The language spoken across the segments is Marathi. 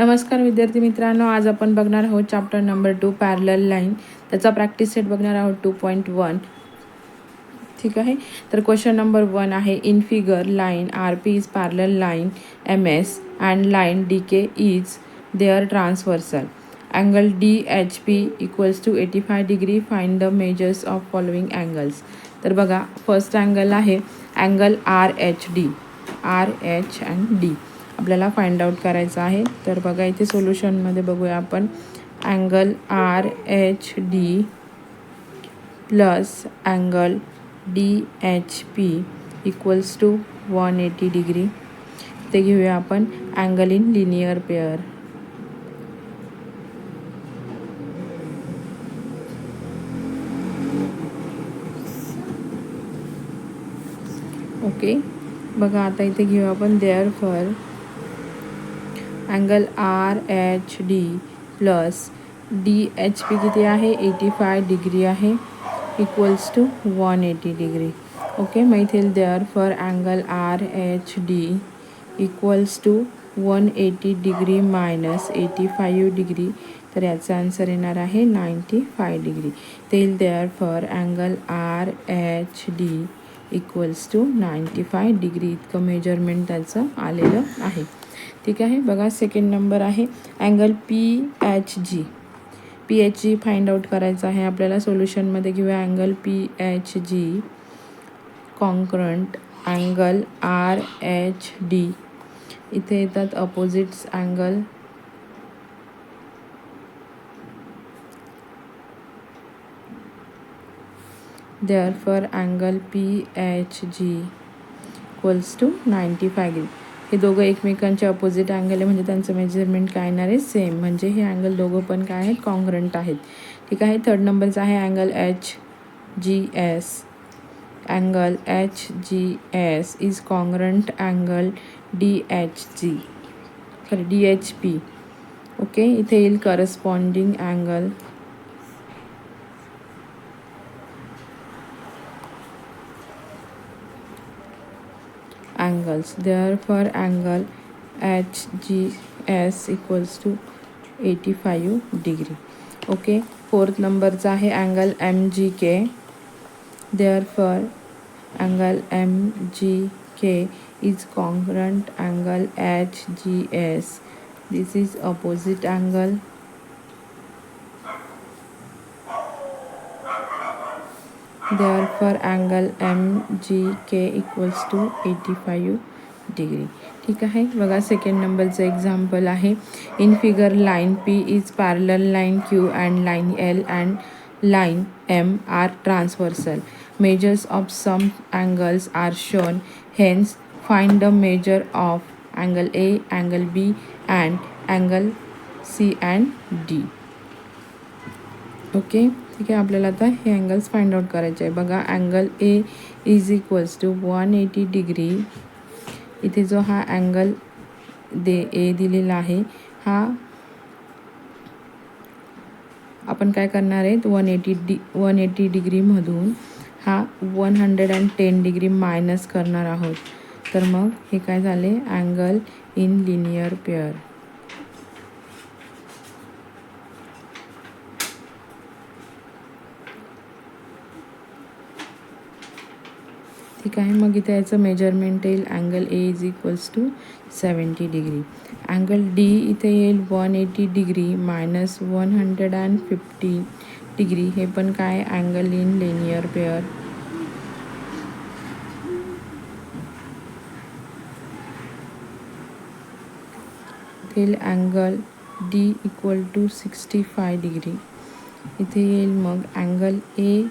नमस्कार विद्यार्थी मित्रांनो, आज आपण बघणार आहोत चॅप्टर नंबर 2 पॅरलल लाईन. त्याचा प्रॅक्टिस सेट बघणार आहोत 2.1. ठीक आहे. तर क्वेश्चन नंबर 1 आहे, in figure line r p is parallel line m s and line d k is their transversal. Angle d h p equals to 85 degree. Find the measures of following angles. तर बघा, फर्स्ट अँगल आहे angle R H d. R h and d आपल्याला फाइंड आउट करायचं आहे. तर बघा, इथे सोल्युशनमध्ये बघूया आपण. Angle R H d plus angle d h p equals to 180 degree. ते घेऊया आपण angle in linear pair. Okay, बघा आता इथे घेऊ आपण therefore angle R H d plus d h p किती आहे, 85 डिग्री आहे, इक्वल्स टू 180 डिग्री. ओके, मग इथे therefore angle R H D equals to 180 degree minus 85 degree. तर याचा आन्सर येणार आहे 95 डिग्री. ते therefore angle R H D equals to 95 degree इतकं मेजरमेंट त्याचं आलेलं आहे. ठीक आहे. बघा, सेकंड नंबर आहे angle P H G. P H G find out करायचं आहे आपल्याला. सोल्युशनमध्ये घेऊया angle P H G congruent angle R H D. इथे येतात opposites angle. Therefore angle P H g equals to 95 degree. हे दोघं एकमेकांचे अपोजिट अँगल आहे, म्हणजे त्यांचं मेजरमेंट काय येणार आहे, सेम. म्हणजे हे अँगल दोघं पण काय आहेत, कॉन्ग्रंट आहेत. ठीक आहे. थर्ड नंबरचा आहे angle h g s. Angle h g s is congruent angle d h g sorry d h p. Okay, इथे येईल corresponding angle angles. Therefore angle HGS equals to 85 degree. Okay, fourth नंबरचा आहे angle MGK. Therefore angle MGK is congruent angle HGS. This is opposite angle. Therefore angle MGK equals to 85 degree. ठीक आहे. बघा, सेकंड नंबरचं एक्झाम्पल आहे, in figure line p is parallel line q and line l and line m are transversal. Measures of some angles are shown. Hence find the measure of angle a, angle b and angle c and d. Okay, ठीक आहे. आपल्याला आता हे अँगल्स फाइंड आउट करायचे आहे. बघा, angle a is equals to 180 degree. इथे जो हा अँगल ए दिलेला आहे, हा आपण काय करणार आहे, 180 डिग्रीमधून हा 110 डिग्री मायनस करणार आहोत. तर मग हे काय झाले, अँगल इन लिनियर पेअर. ठीक आहे. मग इथे याचं मेजरमेंट येईल angle a is equals to 70 degree. Angle d इथे येईल 180 डिग्री मायनस 150 डिग्री. हे पण काय, अँगल इन लिनियर पेअर. येईल angle d equal to 65 degree. इथे येईल मग angle a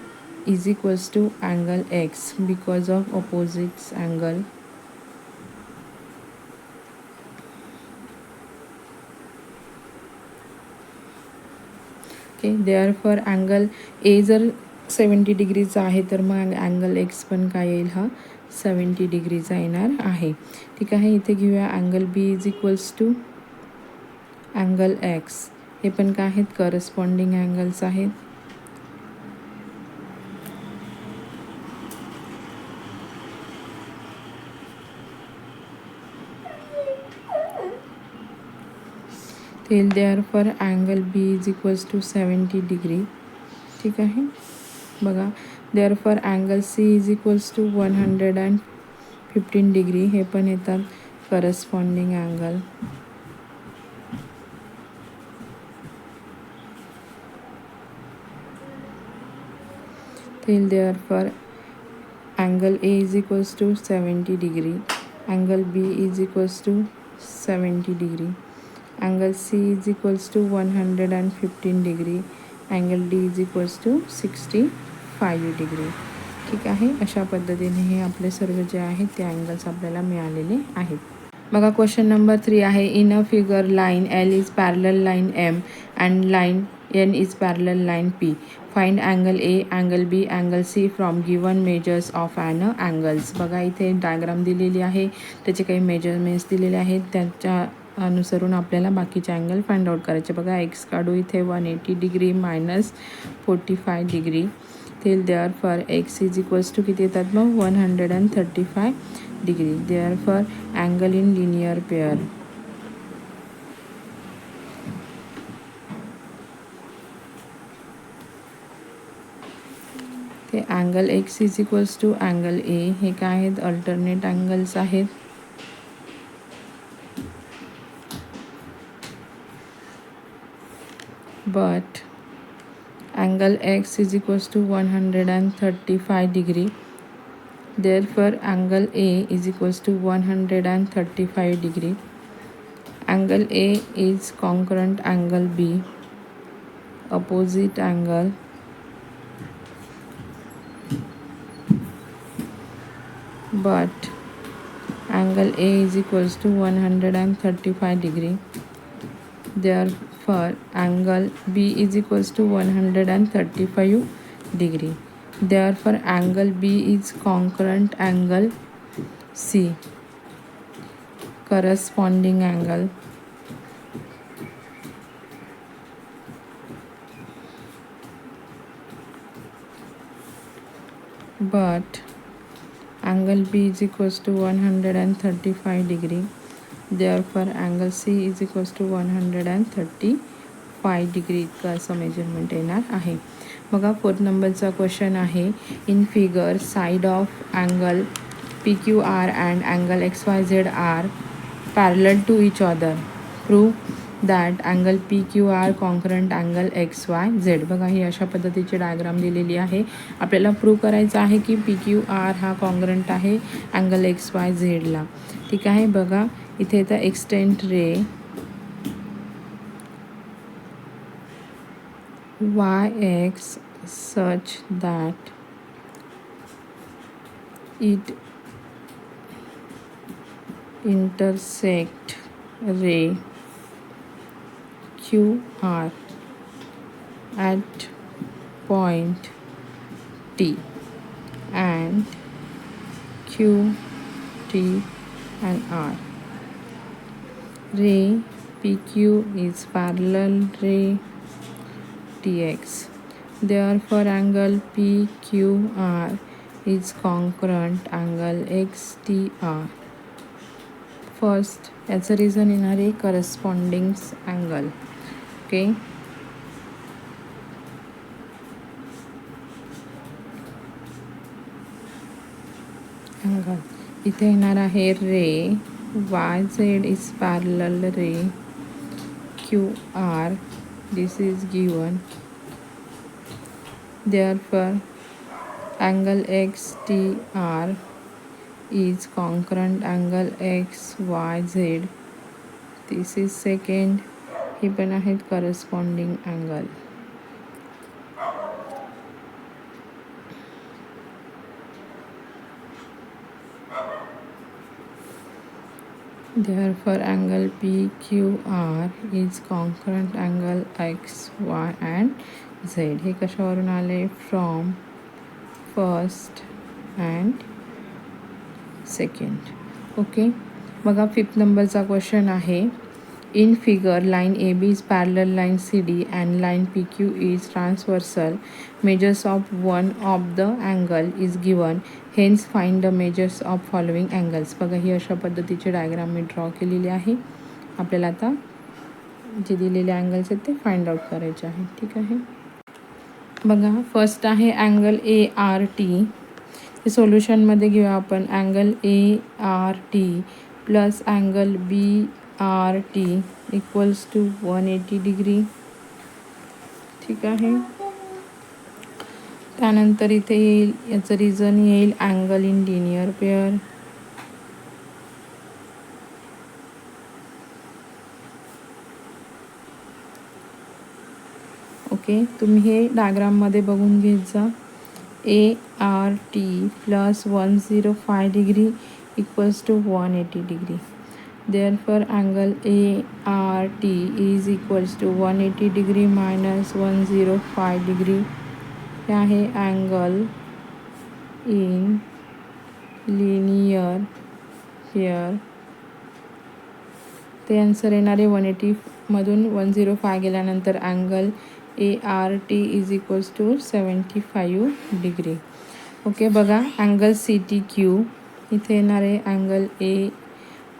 is equals to angle x because of opposites angle. Okay, therefore angle a जर 70 डिग्रीचा आहे तर मग अँगल एक्स पण काय येईल, हा 70 डिग्रीचा येणार आहे. ठीक आहे. इथे घेऊया angle b is equals to angle x. हे पण काय आहेत, करस्पॉन्डिंग अँगल्स आहेत. Tell therefore angle b is equals to 70 degree. ठीक आहे. बघा therefore angle c is equals to 115 degree. हे पण येतात corresponding angle. Tell therefore angle A is equals to 70 degree, angle B is equals to 70 degree, angle C is equals to 115 degree, angle D is equals to 65 degree. ठीक आहे. अशा पद्धतीने हे आपले सर्व जे आहेत ते अँगल्स आपल्याला मिळालेले आहेत. बघा क्वेश्चन नंबर 3 आहे. In a figure line L is parallel line M and line N is parallel line P. Find angle A, angle B, angle C from given measures of an angles. बघा इथे डायग्राम दिलेली आहे, त्याचे काही मेजरमेंट्स दिलेले आहेत, त्याच्या अनुसरून आपल्याला बाकीचे अँगल फाइंड आउट करायचे. बघा एक्स काढू इथे 180 degree minus 45 degree. Tell therefore x is equals to किती येतात मग 135 degree. Therefore angle in linear pair. ते angle x is equals to angle a. हे काय आहेत अल्टरनेट अँगल्स आहेत. But angle x is equals to 135 degree. Therefore angle A is equals to 135 degree. Angle A is congruent angle B, opposite angle. But angle A is equals to 135 degree. Therefore angle B is equals to 135 degree. Therefore angle B is congruent angle C, corresponding angle. But angle B is equals to 135 degree. Therefore angle C is equals to 135 degree इतकं असं मेजरमेंट येणार आहे. बघा 4 नंबरचा क्वेश्चन आहे. In figure side of angle PQR and angle XYZ are parallel to each other. Prove that angle PQR concurrent angle XYZ. बघा ही अशा पद्धतीची डायग्राम दिलेली आहे. आपल्याला प्रूव्ह करायचं आहे की PQR हा कॉन्करंट आहे अँगल XYZ ला. ठीक आहे. बघा इथे येतं extend ray YX such that it intersect ray QR at point T and Q, T and R. Ray PQ is parallel ray TX. Therefore angle PQR is congruent angle XTR. First याचं रिझन येणार आहे corresponding angle. ओके. अँगल इथे येणार आहे रे YZ is parallel ray QR. This is given. Therefore angle XTR is congruent angle XYZ. This is second. हे पण आहेत corresponding angle. Therefore angle PQR is congruent angle X, Y and Z. हे कशावरून आले from first and second. Okay. बघा 5th नंबरचा क्वेश्चन आहे. In figure line AB is parallel line CD and line PQ is transversal. Measures of one of the angle is given. Hence find the measures of following angles. बघा ही अशा पद्धतीची डायग्राम मी ड्रॉ केलेली आहे. आपल्याला आता जे दिलेले अँगल्स आहेत ते फाइंड आउट करायचे आहेत. ठीक आहे. बघा फर्स्ट आहे अँगल ART. हे सोल्युशनमध्ये घेऊया आपण. Angle ART plus angle BRT equals to 180 degree. ठीक आहे. त्यानंतर इथे येईल, याचं रिझन येईल angle in linear pair. Okay, तुम्ही हे डायग्राममध्ये बघून घेत जा. ART plus 105 degree equals to 180 degree. Therefore angle ART is equals to 180 degree minus 105 degree. हे आहे अँगल इन लिनियर पेअर. ते आन्सर येणार आहे 180 मधून 105 गेल्यानंतर angle ART is equals to 75 degree. Okay, बघा अँगल CTQ इथे येणार आहे. Angle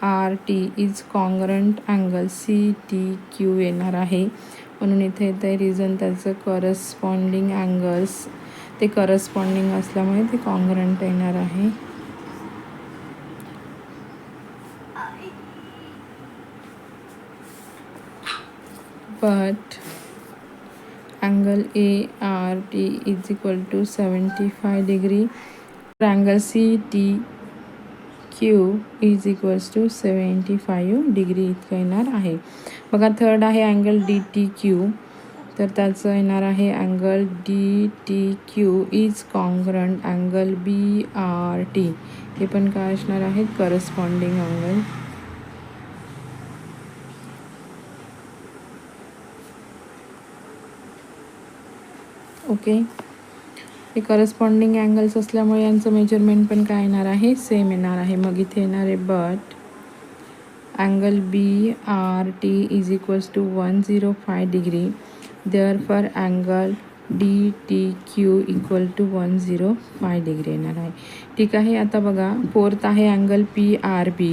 ART is congruent angle CTQ येणार आहे. म्हणून इथे येतं आहे रिझन त्याचं करस्पॉन्डिंग अँगल्स, ते करस्पॉन्डिंग असल्यामुळे ते कॉन्ग्रंट येणार आहे. But angle ART is equal to 75 degree. Angle CTQ is equals to 75 degree इतकं येणार आहे. बघा थर्ड आहे अँगल DTQ. तर त्याचं येणार आहे angle DTQ is congruent angle BRT. हे पण काय असणार आहे, करस्पॉन्डिंग अँगल. ओके, हे करस्पॉन्डिंग अँगल्स असल्यामुळे यांचं मेजरमेंट पण काय येणार आहे, सेम येणार आहे. मग इथे येणार आहे but angle BRT is equals to 105 degree. Therefore angle DTQ equal to 105 degree येणार आहे. ठीक आहे. आता बघा फोर्थ आहे अँगल PRB.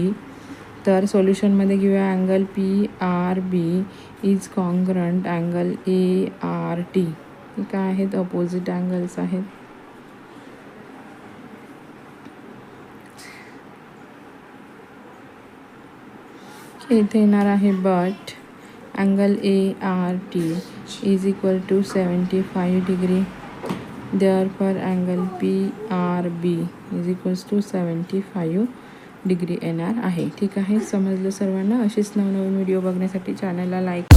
तर सोल्युशनमध्ये घेऊया. Angle PRB is congruent angle ART. हे काय आहेत, अपोजिट अँगल्स आहेत. इथे येणार आहे but angle ART is equal to 75 degree. Therefore angle PRB is equals to 75 degree येणार आहे. ठीक आहे, समजलं सर्वांना. अशीच नवनवीन व्हिडिओ बघण्यासाठी चॅनलला लाईक